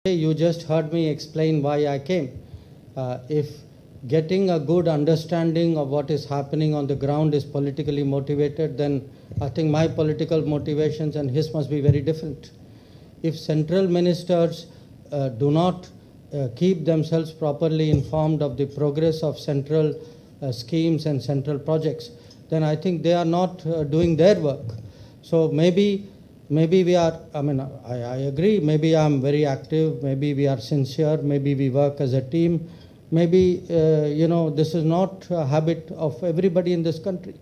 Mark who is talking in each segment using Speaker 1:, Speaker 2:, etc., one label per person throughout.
Speaker 1: You just heard me explain why I came. If getting a good understanding of what is happening on the ground is politically motivated, then I think my political motivations and his must be very different. If central ministers do not keep themselves properly informed of the progress of central schemes and central projects, then I think they are not doing their work. So maybe we are, I agree, maybe I'm very active, maybe we are sincere, maybe we work as a team, maybe, this is not a habit of everybody in this country.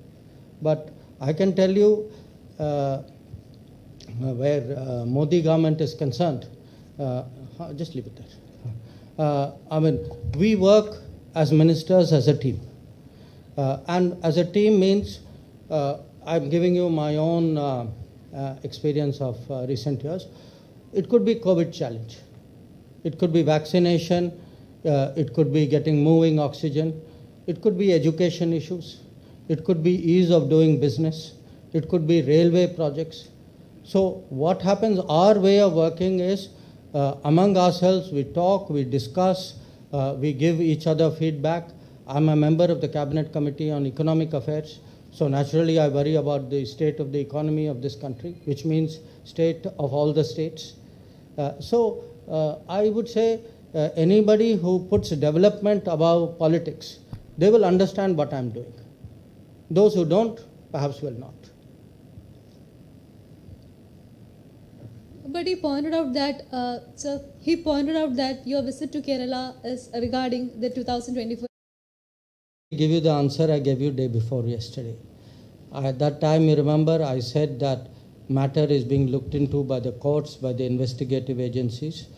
Speaker 1: But I can tell you, where Modi government is concerned, just leave it there. We work as ministers as a team. And as a team means, I'm giving you my own experience of recent years. It could be COVID challenge. It could be vaccination. It could be getting moving oxygen. It could be education issues. It could be ease of doing business. It could be railway projects. So what happens, our way of working is among ourselves, we talk, we discuss, we give each other feedback. I'm a member of the Cabinet Committee on Economic Affairs. So naturally, I worry about the state of the economy of this country, which means state of all the states. So I would say anybody who puts development above politics, they will understand what I'm doing. Those who don't, perhaps will not.
Speaker 2: But he pointed out that, your visit to Kerala is regarding the 2024.
Speaker 1: I give you the answer I gave you day before yesterday. At that time, you remember, I said that matter is being looked into by the courts, by the investigative agencies.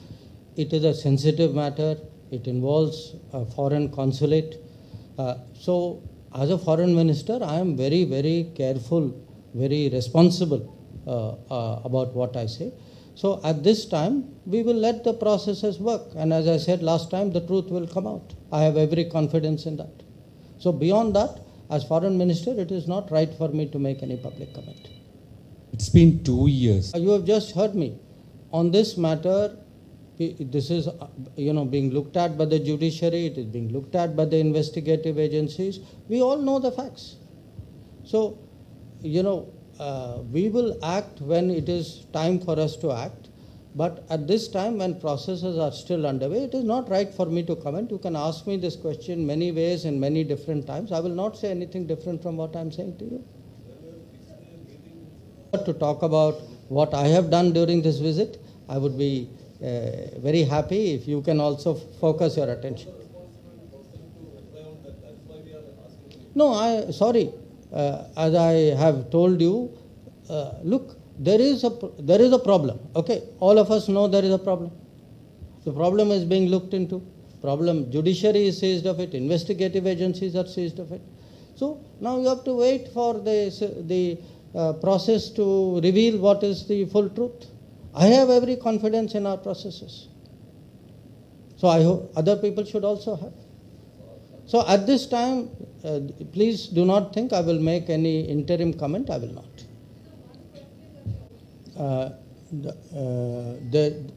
Speaker 1: It is a sensitive matter. It involves a foreign consulate. So, as a foreign minister, I am very, very careful, very responsible about what I say. So, at this time, we will let the processes work. And as I said last time, the truth will come out. I have every confidence in that. So beyond that, as foreign minister, it is not right for me to make any public comment.
Speaker 3: It's been 2 years.
Speaker 1: You have just heard me. On this matter, this is being looked at by the judiciary, it is being looked at by the investigative agencies. We all know the facts. So, we will act when it is time for us to act. But at this time, when processes are still underway, it is not right for me to comment. You can ask me this question many ways in many different times. I will not say anything different from what I am saying to you. To talk about what I have done during this visit, I would be very happy if you can also focus your attention. No, sorry. As I have told you, look, there is a problem. Okay, all of us know there is a problem. The problem is being looked into. Judiciary is seized of it. Investigative agencies are seized of it. So now you have to wait for the process to reveal what is the full truth. I have every confidence in our processes. So I hope other people should also have. So at this time, please do not think I will make any interim comment. I will not.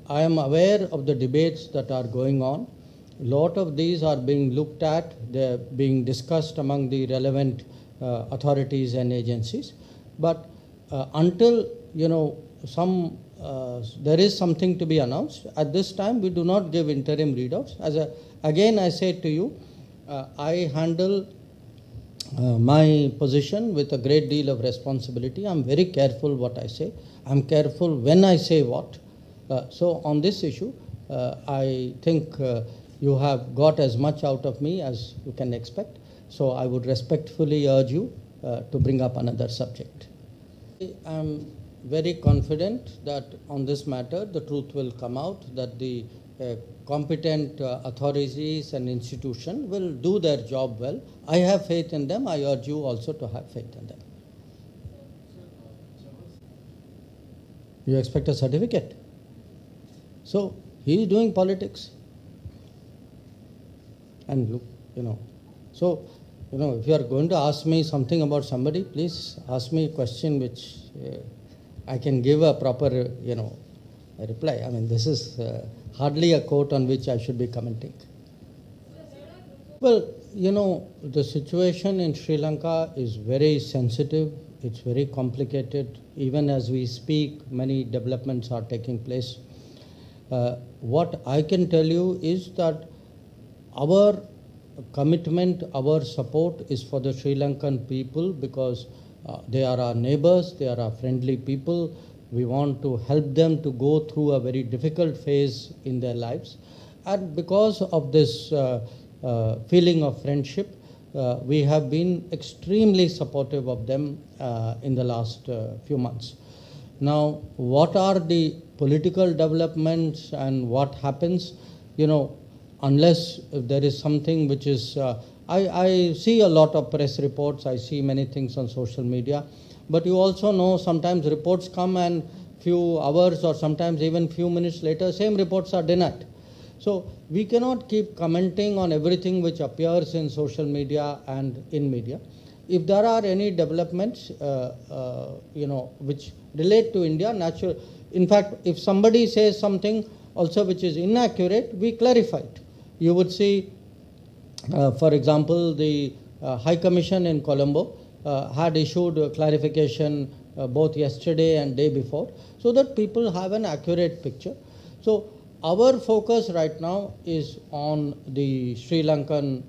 Speaker 1: I am aware of the debates that are going on. A lot of these are being looked at. They are being discussed among the relevant authorities and agencies. But until there is something to be announced, at this time we do not give interim readouts. Again, I say to you, I handle my position with a great deal of responsibility. I am very careful what I say. I am careful when I say what. So on this issue, I think you have got as much out of me as you can expect. So I would respectfully urge you to bring up another subject. I am very confident that on this matter the truth will come out, that the competent authorities and institutions will do their job well. I have faith in them. I urge you also to have faith in them. You expect a certificate? So he is doing politics. And look, so, if you are going to ask me something about somebody, please ask me a question which I can give a proper, reply. I mean, this is hardly a court on which I should be commenting. Well, the situation in Sri Lanka is very sensitive. It's very complicated. Even as we speak, many developments are taking place. What I can tell you is that our commitment, our support is for the Sri Lankan people because they are our neighbors, they are our friendly people. We want to help them to go through a very difficult phase in their lives. And because of this feeling of friendship, we have been extremely supportive of them in the last few months. Now, what are the political developments and what happens? Unless there is something which is, I see a lot of press reports, I see many things on social media, but you also know sometimes reports come and few hours or sometimes even few minutes later, same reports are denied. So we cannot keep commenting on everything which appears in social media and in media. If there are any developments, which relate to India, natural. In fact, if somebody says something also which is inaccurate, we clarify it. You would see, for example, the High Commission in Colombo had issued a clarification both yesterday and day before, so that people have an accurate picture. So our focus right now is on the Sri Lankan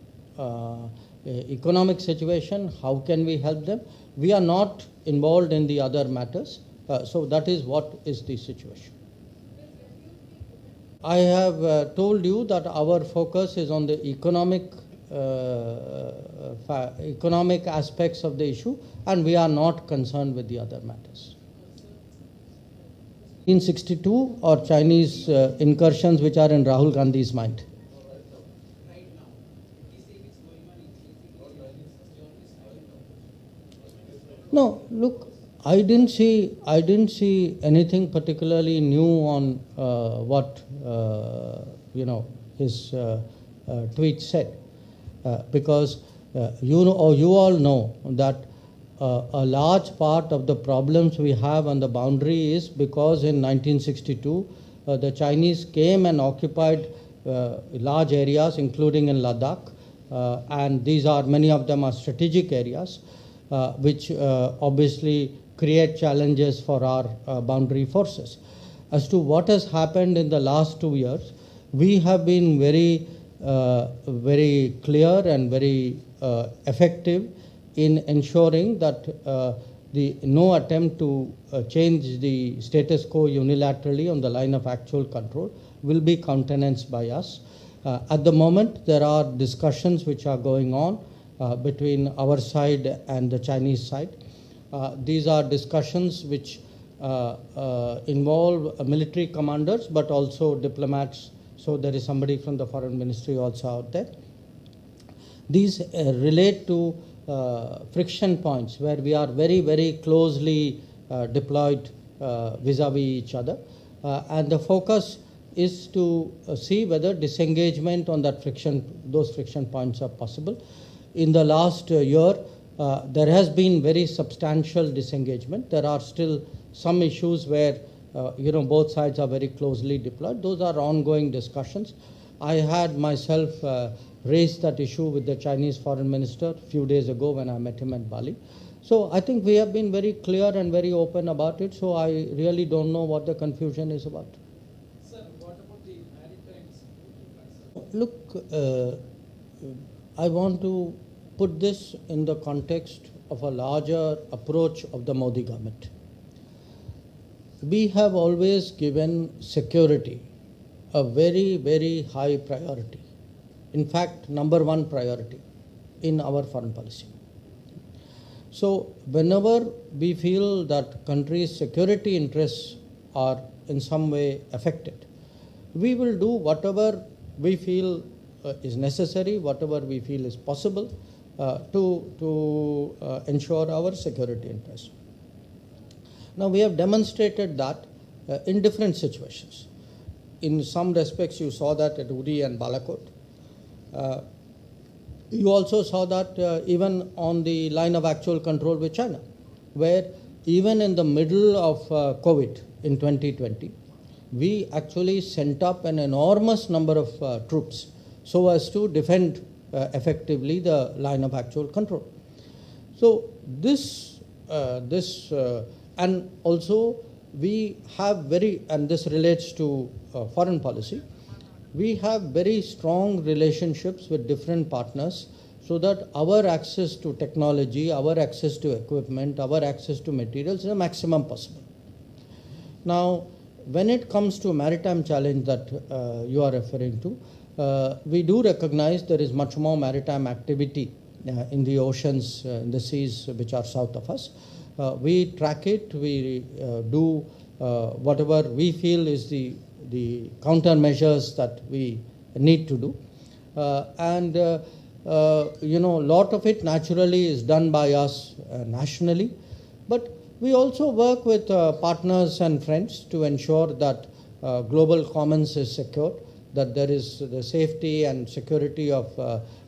Speaker 1: economic situation. How can we help them? We are not involved in the other matters. So that is what is the situation. I have told you that our focus is on the economic aspects of the issue, and we are not concerned with the other matters. 1962 or Chinese incursions which are in Rahul Gandhi's mind. No, look, I didn't see anything particularly new on what his tweet said, because you all know that a large part of the problems we have on the boundary is because in 1962 the Chinese came and occupied large areas, including in Ladakh, and many of them are strategic areas, which obviously create challenges for our boundary forces. As to what has happened in the last 2 years, we have been very clear and very effective in ensuring that no attempt to change the status quo unilaterally on the line of actual control will be countenanced by us. At the moment, there are discussions which are going on between our side and the Chinese side. These are discussions which involve military commanders but also diplomats. So there is somebody from the foreign ministry also out there. These relate to friction points where we are very, very closely deployed vis-a-vis each other. And the focus is to see whether disengagement on those friction points are possible. In the last year, there has been very substantial disengagement. There are still some issues where both sides are very closely deployed. Those are ongoing discussions. I had myself raised that issue with the Chinese foreign minister a few days ago when I met him at Bali. So I think we have been very clear and very open about it. So I really don't know what the confusion is about.
Speaker 4: Sir, what about the maritime security?
Speaker 1: Look, I want to put this in the context of a larger approach of the Modi government. We have always given security a very, very high priority. In fact, number one priority in our foreign policy. So whenever we feel that country's security interests are in some way affected, we will do whatever we feel is necessary, whatever we feel is possible to ensure our security interests. Now we have demonstrated that in different situations. In some respects, you saw that at Uri and Balakot. You also saw that even on the line of actual control with China, where even in the middle of COVID in 2020, we actually sent up an enormous number of troops so as to defend effectively the line of actual control. So and also we have and this relates to foreign policy, we have very strong relationships with different partners so that our access to technology, our access to equipment, our access to materials is the maximum possible. Now, when it comes to maritime challenge that you are referring to, we do recognize there is much more maritime activity in the oceans, in the seas which are south of us. We track it, we do whatever we feel is the countermeasures that we need to do. A lot of it naturally is done by us nationally, but we also work with partners and friends to ensure that global commons is secured, that there is the safety and security of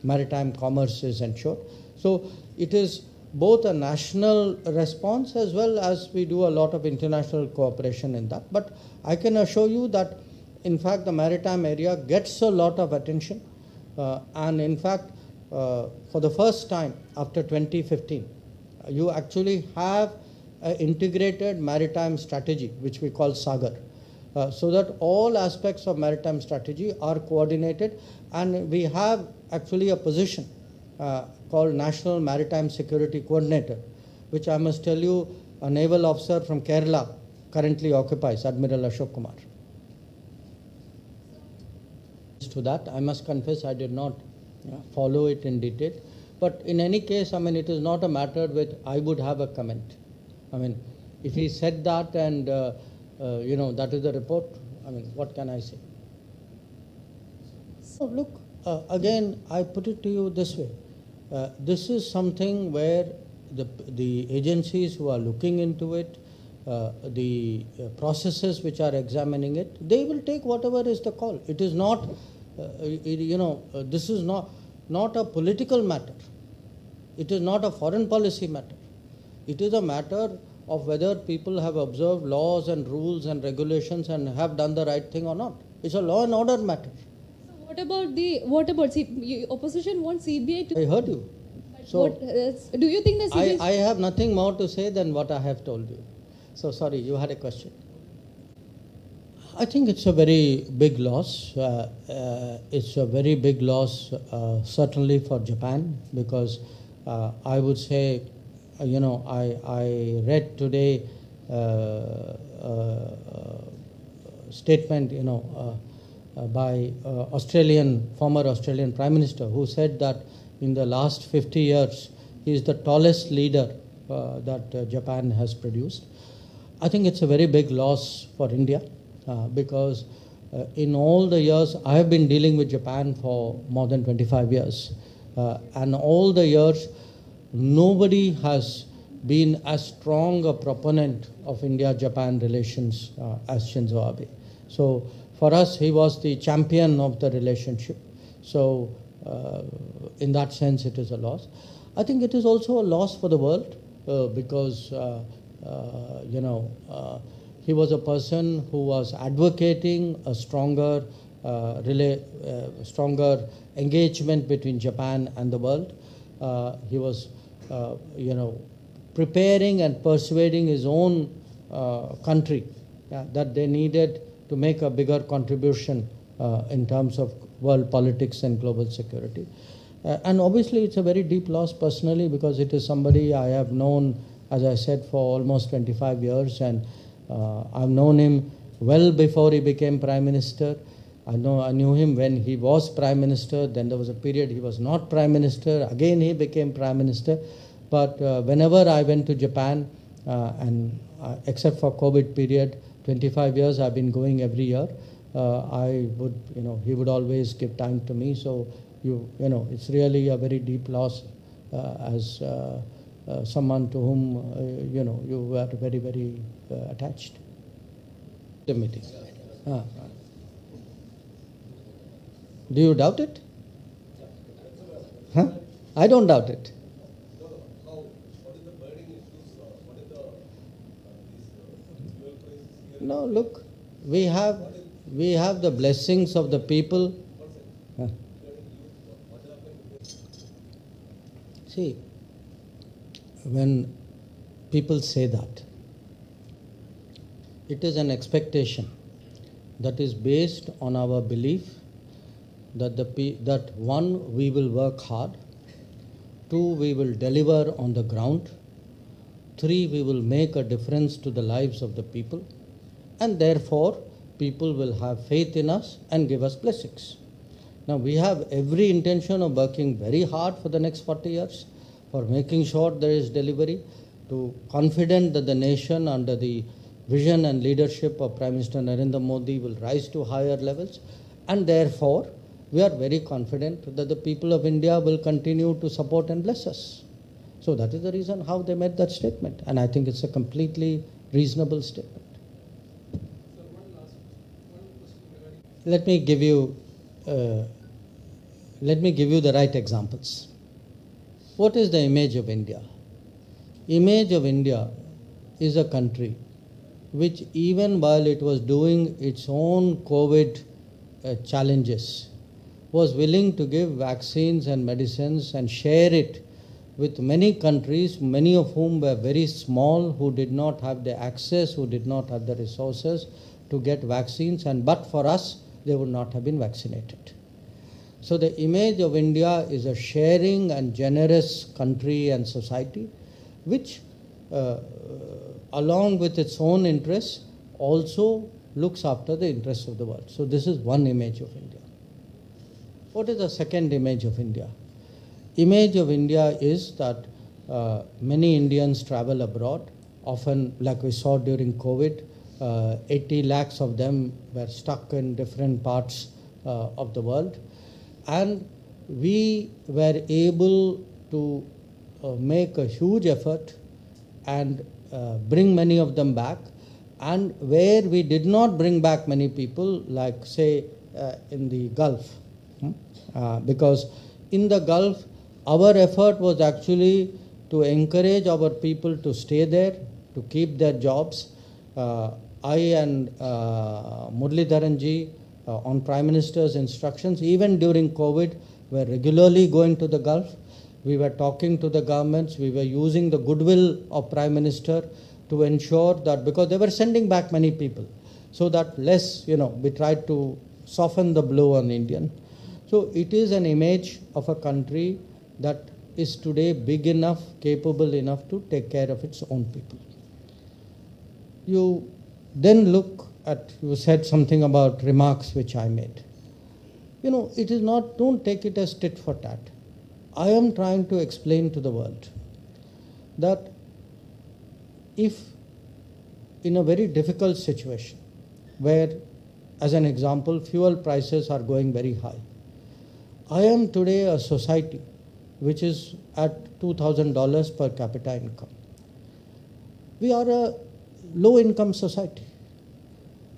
Speaker 1: maritime commerce is ensured. So it is both a national response as well as we do a lot of international cooperation in that. But I can assure you that in fact the maritime area gets a lot of attention, and in fact for the first time after 2015 you actually have an integrated maritime strategy which we call Sagar, so that all aspects of maritime strategy are coordinated, and we have actually a position called National Maritime Security Coordinator, which I must tell you a naval officer from Kerala currently occupies, Admiral Ashok Kumar. To that, I must confess I did not follow it in detail. But in any case, I mean, it is not a matter which I would have a comment. I mean, if he said that and, that is the report, I mean, what can I say? So look, again, I put it to you this way. This is something where the agencies who are looking into it, the processes which are examining it, they will take whatever is the call. It is not, this is not a political matter. It is not a foreign policy matter. It is a matter of whether people have observed laws and rules and regulations and have done the right thing or not. It's a law and order matter.
Speaker 2: So what about opposition wants CBI to?
Speaker 1: I heard you. So
Speaker 2: Do you think the CBI?
Speaker 1: I have nothing more to say than what I have told you. So sorry, you had a question. I think it's a very big loss. It's a very big loss, certainly for Japan, because I would say, I read today statement, by former Australian Prime Minister, who said that in the last 50 years he is the tallest leader that Japan has produced. I think it's a very big loss for India because in all the years I have been dealing with Japan for more than 25 years, and all the years nobody has been as strong a proponent of India-Japan relations as Shinzo Abe. So for us, he was the champion of the relationship. So in that sense, it is a loss. I think it is also a loss for the world because, he was a person who was advocating a stronger engagement between Japan and the world. He was, preparing and persuading his own country that they needed to make a bigger contribution in terms of world politics and global security. And obviously it's a very deep loss personally because it is somebody I have known, as I said, for almost 25 years, and I've known him well before he became Prime Minister. I knew him when he was Prime Minister, then there was a period he was not Prime Minister, again he became Prime Minister. But whenever I went to Japan, and except for COVID period, 25 years I've been going every year, I would, he would always give time to me. So, it's really a very deep loss as someone to whom, you were very, very attached. The meeting. Do you doubt it? Huh? I don't doubt it. No, look, we have the blessings of the people. See, when people say that, it is an expectation that is based on our belief that one, we will work hard, two, we will deliver on the ground, three, we will make a difference to the lives of the people, and therefore people will have faith in us and give us blessings. Now, we have every intention of working very hard for the next 40 years, for making sure there is delivery, to confident that the nation under the vision and leadership of Prime Minister Narendra Modi will rise to higher levels, and therefore we are very confident that the people of India will continue to support and bless us. So that is the reason how they made that statement, and I think it's a completely reasonable statement.
Speaker 4: Sir, one question regarding.
Speaker 1: Let me give you the right examples. What is the image of India? Image of India is a country which, even while it was doing its own COVID challenges, was willing to give vaccines and medicines and share it with many countries, many of whom were very small, who did not have the access, who did not have the resources to get vaccines, and but for us, they would not have been vaccinated. So the image of India is a sharing and generous country and society, which along with its own interests also looks after the interests of the world. So this is one image of India. What is the second image of India? Image of India is that many Indians travel abroad, often like we saw during COVID, 80 lakhs of them were stuck in different parts of the world, and we were able to make a huge effort and bring many of them back, and where we did not bring back many people, like say in the Gulf, because in the Gulf our effort was actually to encourage our people to stay there, to keep their jobs. I and Muralidharanji, on Prime Minister's instructions, even during COVID, were regularly going to the Gulf. We were talking to the governments. We were using the goodwill of Prime Minister to ensure that, because they were sending back many people, so that less, we tried to soften the blow on Indian. So it is an image of a country that is today big enough, capable enough to take care of its own people. You then look at, you said something about remarks which I made. It is not, don't take it as tit for tat. I am trying to explain to the world that if in a very difficult situation where, as an example, fuel prices are going very high, I am today a society which is at $2,000 per capita income. We are a low-income society.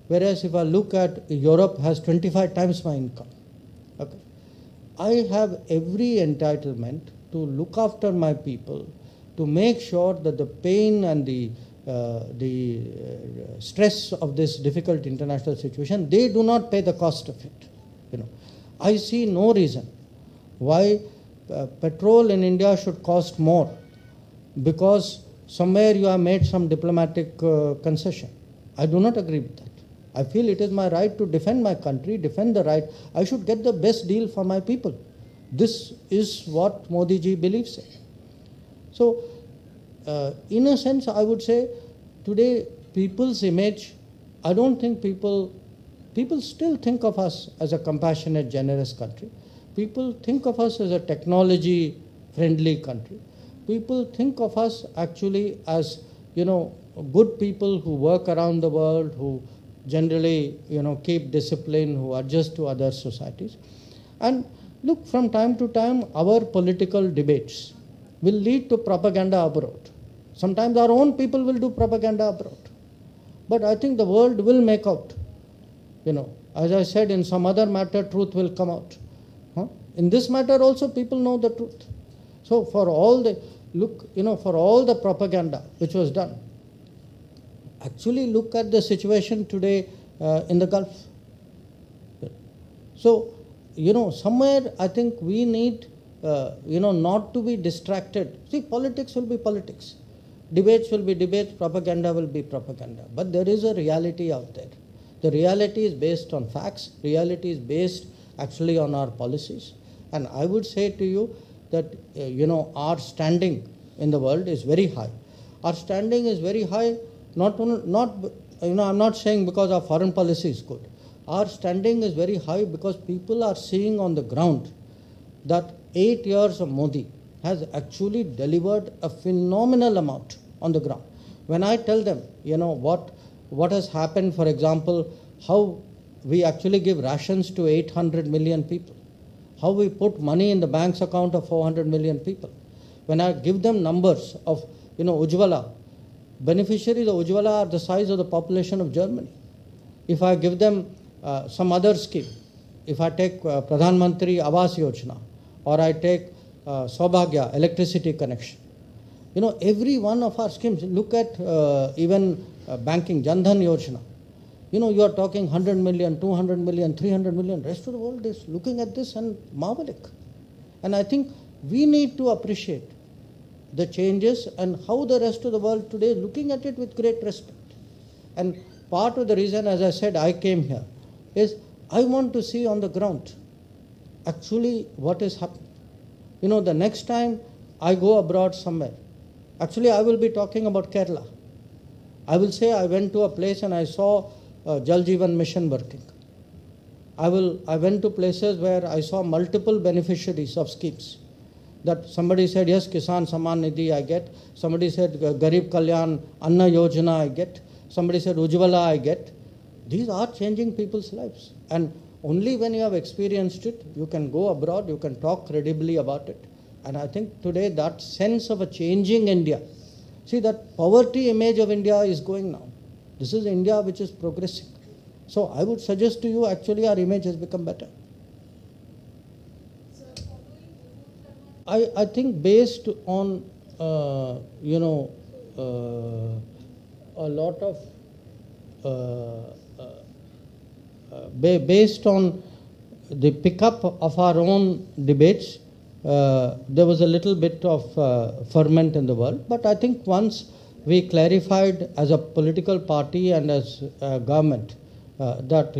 Speaker 1: Whereas if I look at Europe, has 25 times my income. Okay. I have every entitlement to look after my people, to make sure that the pain and the stress of this difficult international situation, they do not pay the cost of it. I see no reason why petrol in India should cost more because somewhere you have made some diplomatic concession. I do not agree with that. I feel it is my right to defend my country, defend the right. I should get the best deal for my people. This is what Modi ji believes in. So, in a sense, I would say today people's image, I don't think people still think of us as a compassionate, generous country. People think of us as a technology-friendly country. People think of us actually as, good people who work around the world, who generally, keep discipline, who adjust to other societies. And look, from time to time, our political debates will lead to propaganda abroad. Sometimes our own people will do propaganda abroad. But I think the world will make out. As I said, in some other matter, truth will come out. In this matter also, people know the truth. So for all the propaganda which was done, actually look at the situation today in the Gulf. So, somewhere I think we need, not to be distracted. See, politics will be politics. Debates will be debates, propaganda will be propaganda. But there is a reality out there. The reality is based on facts. Reality is based actually on our policies. And I would say to you that, our standing in the world is very high. Our standing is very high, I'm not saying because our foreign policy is good. Our standing is very high because people are seeing on the ground that 8 years of Modi has actually delivered a phenomenal amount on the ground. When I tell them, what has happened, for example, how we actually give rations to 800 million people, how we put money in the bank's account of 400 million people. When I give them numbers of, Ujjwala, beneficiaries of Ujjwala are the size of the population of Germany. If I give them some other scheme, if I take Pradhan Mantri Awas Yojana, or I take Saubhagya, electricity connection, every one of our schemes, look at even banking, Jan Dhan Yojana, you are talking 100 million, 200 million, 300 million. Rest of the world is looking at this and marveling. And I think we need to appreciate the changes and how the rest of the world today is looking at it with great respect. And part of the reason, as I said, I came here is I want to see on the ground actually what is happening. The next time I go abroad somewhere, actually I will be talking about Kerala. I will say I went to a place and I saw Jal Jeevan Mission working. I went to places where I saw multiple beneficiaries of schemes. That somebody said, yes, Kisan Samman Nidhi I get. Somebody said, Garib Kalyan Anna Yojana I get. Somebody said, Ujjwala I get. These are changing people's lives. And only when you have experienced it, you can go abroad, you can talk credibly about it. And I think today that sense of a changing India, see that poverty image of India is going now. This is India which is progressing. So I would suggest to you, actually our image has become better. I think based on, a lot of, based on the pickup of our own debates, there was a little bit of ferment in the world. But I think once we clarified as a political party and as a government that,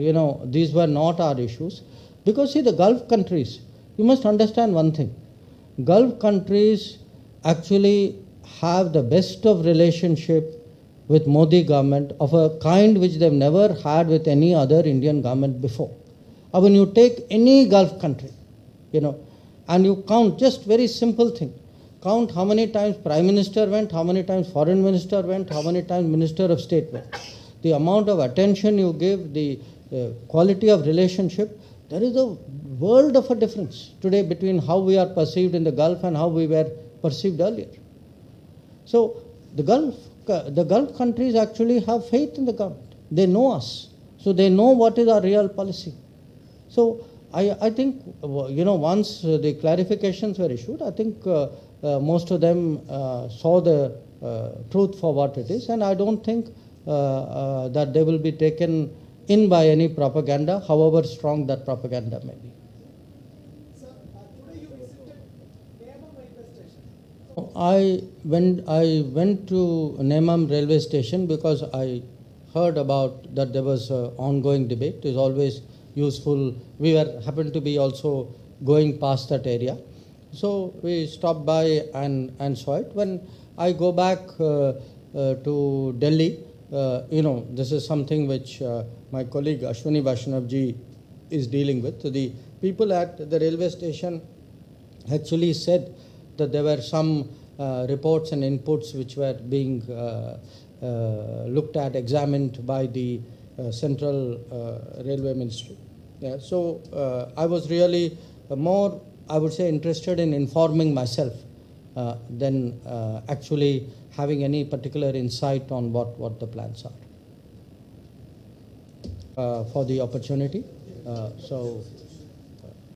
Speaker 1: these were not our issues. Because see, the Gulf countries, you must understand one thing. Gulf countries actually have the best of relationship with Modi government of a kind which they've never had with any other Indian government before. When you take any Gulf country, and you count, just very simple thing, count how many times Prime Minister went, how many times Foreign Minister went, how many times Minister of State went. The amount of attention you give, the quality of relationship, there is a world of a difference today between how we are perceived in the Gulf and how we were perceived earlier. So the Gulf countries actually have faith in the government. They know us. So they know what is our real policy. So I think, once the clarifications were issued, I think most of them saw the truth for what it is. And I don't think that they will be taken in by any propaganda, however strong that propaganda may be.
Speaker 4: Sir, today you visited Nemam railway station.
Speaker 1: I went to Nemam railway station because I heard about that there was an ongoing debate. It is always useful. We happened to be also going past that area. So we stopped by and saw it. When I go back to Delhi, this is something which my colleague Ashwini Vaishnavji is dealing with. So the people at the railway station actually said that there were some reports and inputs which were being looked at, examined by the Central Railway Ministry. Yeah, so I was really more, I would say, interested in informing myself than actually having any particular insight on what the plans are. For the opportunity. So